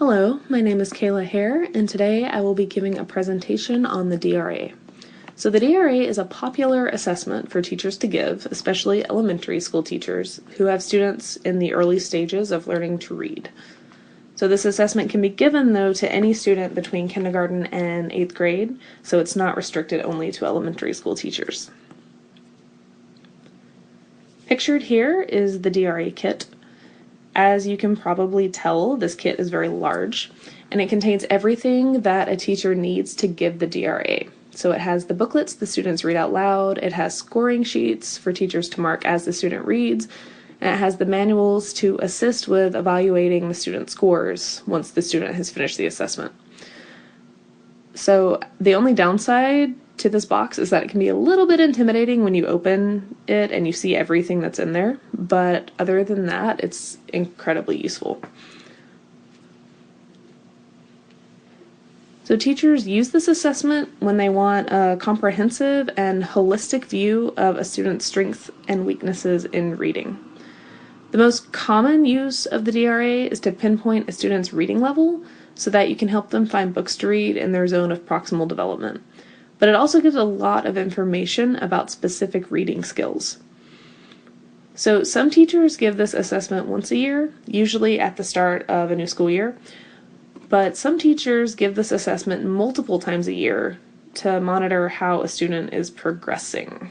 Hello, my name is Kayla Hare, and today I will be giving a presentation on the DRA. So the DRA is a popular assessment for teachers to give, especially elementary school teachers who have students in the early stages of learning to read. So this assessment can be given, though, to any student between kindergarten and 8th grade, so it's not restricted only to elementary school teachers. Pictured here is the DRA kit. As you can probably tell, this kit is very large, and it contains everything that a teacher needs to give the DRA. So it has the booklets the students read out loud, it has scoring sheets for teachers to mark as the student reads, and it has the manuals to assist with evaluating the student's scores once the student has finished the assessment. So the only downside to this box is that it can be a little bit intimidating when you open it and you see everything that's in there, but other than that, it's incredibly useful. So teachers use this assessment when they want a comprehensive and holistic view of a student's strengths and weaknesses in reading. The most common use of the DRA is to pinpoint a student's reading level so that you can help them find books to read in their zone of proximal development. But it also gives a lot of information about specific reading skills. So some teachers give this assessment once a year, usually at the start of a new school year, but some teachers give this assessment multiple times a year to monitor how a student is progressing.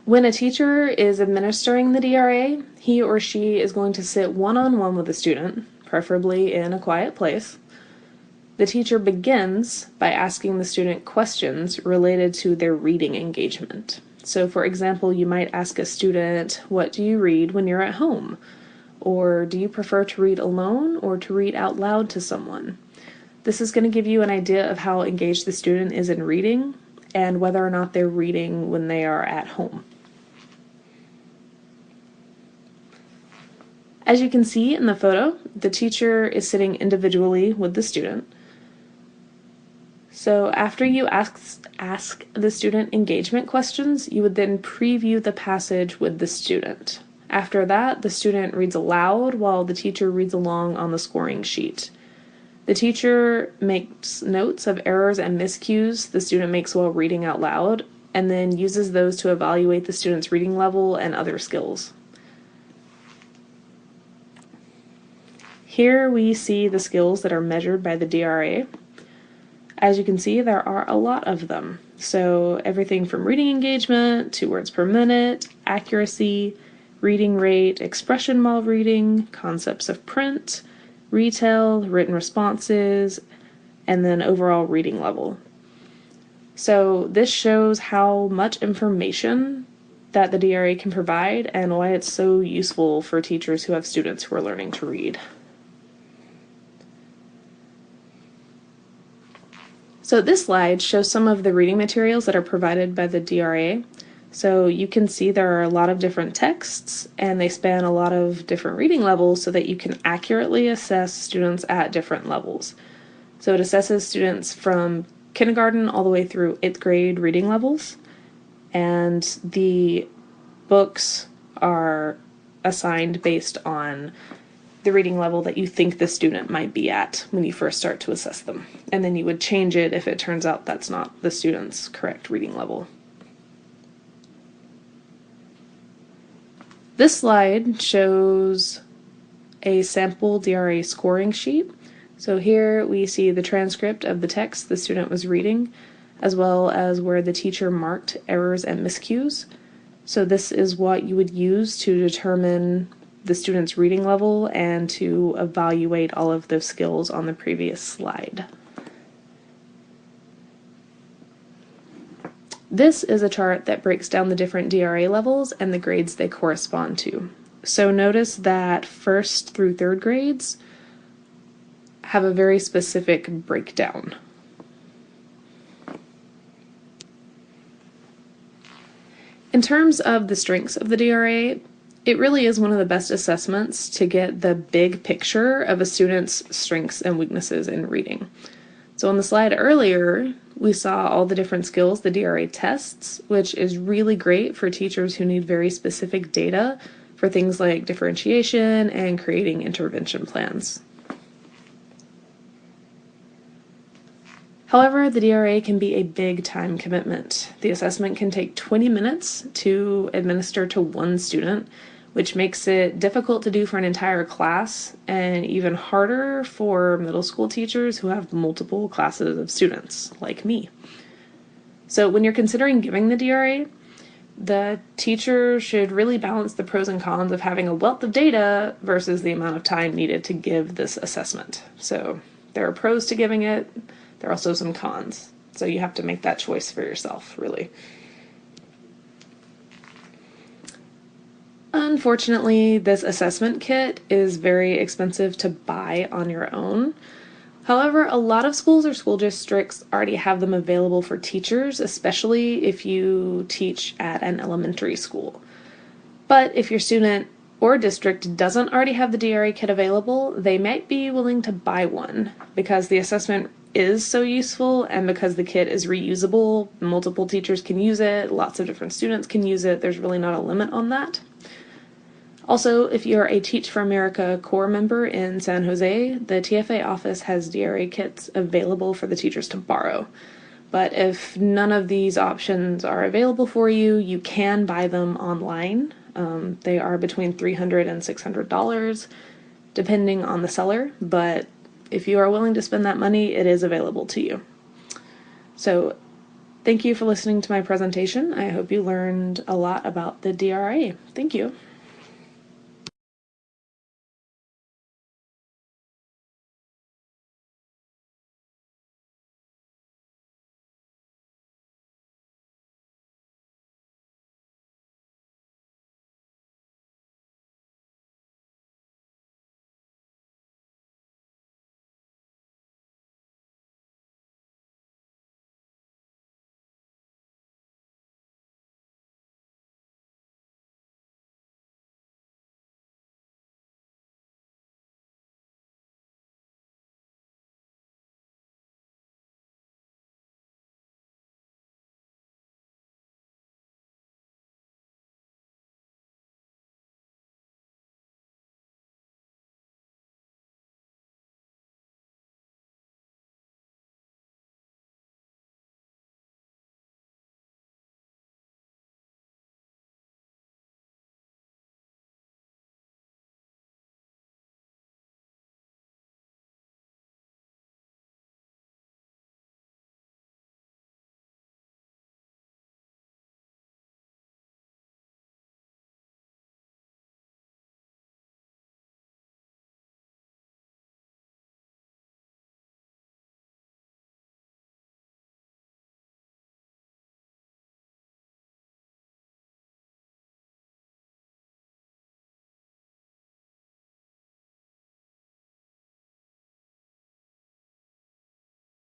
When a teacher is administering the DRA, he or she is going to sit one-on-one with the student, preferably in a quiet place. The teacher begins by asking the student questions related to their reading engagement. So for example, you might ask a student, what do you read when you're at home? Or do you prefer to read alone or to read out loud to someone? This is going to give you an idea of how engaged the student is in reading and whether or not they're reading when they are at home. As you can see in the photo, the teacher is sitting individually with the student. So after you ask the student engagement questions, you would then preview the passage with the student. After that, the student reads aloud while the teacher reads along on the scoring sheet. The teacher makes notes of errors and miscues the student makes while reading out loud, and then uses those to evaluate the student's reading level and other skills. Here we see the skills that are measured by the DRA. As you can see, there are a lot of them. So everything from reading engagement to words per minute, accuracy, reading rate, expression while reading, concepts of print, retell, written responses, and then overall reading level. So this shows how much information that the DRA can provide and why it's so useful for teachers who have students who are learning to read. So this slide shows some of the reading materials that are provided by the DRA. So you can see there are a lot of different texts and they span a lot of different reading levels so that you can accurately assess students at different levels. So it assesses students from kindergarten all the way through 8th grade reading levels, and the books are assigned based on the reading level that you think the student might be at when you first start to assess them. And then you would change it if it turns out that's not the student's correct reading level. This slide shows a sample DRA scoring sheet. So here we see the transcript of the text the student was reading, as well as where the teacher marked errors and miscues. So this is what you would use to determine the student's reading level and to evaluate all of those skills on the previous slide. This is a chart that breaks down the different DRA levels and the grades they correspond to. So notice that 1st through 3rd grades have a very specific breakdown. In terms of the strengths of the DRA, it really is one of the best assessments to get the big picture of a student's strengths and weaknesses in reading. So on the slide earlier, we saw all the different skills the DRA tests, which is really great for teachers who need very specific data for things like differentiation and creating intervention plans. However, the DRA can be a big time commitment. The assessment can take 20 minutes to administer to one student, which makes it difficult to do for an entire class and even harder for middle school teachers who have multiple classes of students, like me. So when you're considering giving the DRA, the teacher should really balance the pros and cons of having a wealth of data versus the amount of time needed to give this assessment. So there are pros to giving it. There are also some cons. So you have to make that choice for yourself, really. Unfortunately, this assessment kit is very expensive to buy on your own. However, a lot of schools or school districts already have them available for teachers, especially if you teach at an elementary school. But if your student or district doesn't already have the DRA kit available, they might be willing to buy one because the assessment is so useful and because the kit is reusable. Multiple teachers can use it, lots of different students can use it. There's really not a limit on that. Also, if you're a Teach for America Corps member in San Jose, the TFA office has DRA kits available for the teachers to borrow. But if none of these options are available for you, you can buy them online. They are between $300 and $600, depending on the seller, but if you are willing to spend that money, it is available to you. So, thank you for listening to my presentation. I hope you learned a lot about the DRA. Thank you.